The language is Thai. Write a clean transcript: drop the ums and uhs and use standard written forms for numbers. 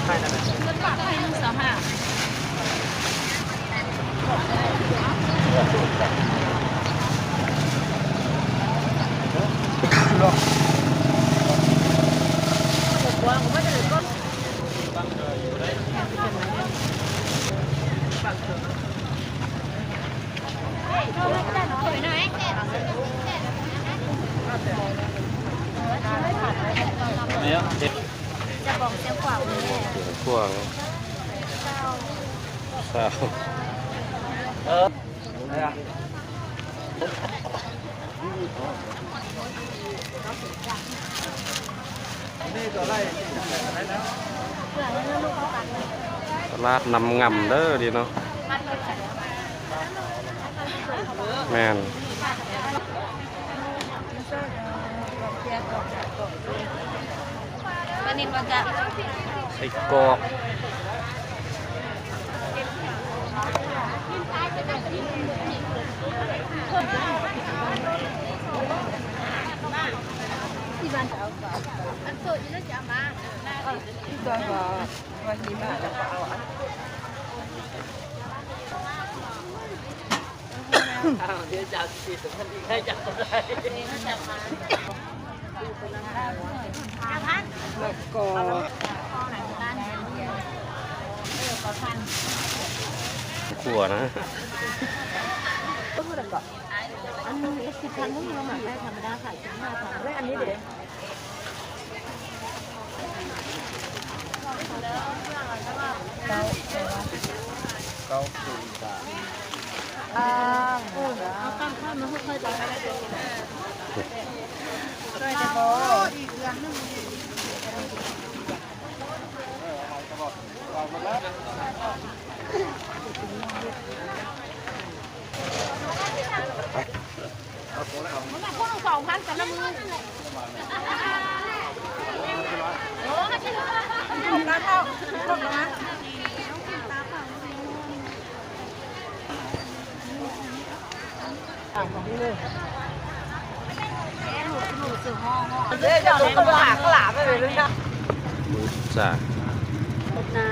ไทยนั่นแหละเงินบาทไทย125กว้างไม่ได้ก็เนี่ยเด็ด จะบอกเสียงกว่าเลย กว้างสาวอะไรอ่ะนี่ตัวไรแล้ว ตลาดนำงำเด้อดีเนาะแมนวันนี้มันจะ ไส้กรอกที่บ้านจะเอาก่อนอันโซนนี่จะมาที่ตัวก็วันนี้มาแล้วก็เอาอันเดี๋ยวจับสิสมันอีกให้จับอะไรนี้ก็จะมาแล้วก็ ขัวนะ อันนี้10,000ต้องมาหมักได้ธรรมดาขาย15,000แล้วอันนี้เดี๋ยวเอาตั้งข้าวมาค่อยๆจะได้ช่วยจะโบอีกเดือนนึงมันแบบพวก2,000กันละมือโอ้มาที่ถูกแล้วเท่าถูกแล้วนะของนี่เลยหนูสื่อห้องเดี๋ยวจะต้องหาข้าวหลามไปเลยนะ มือจ่า นะ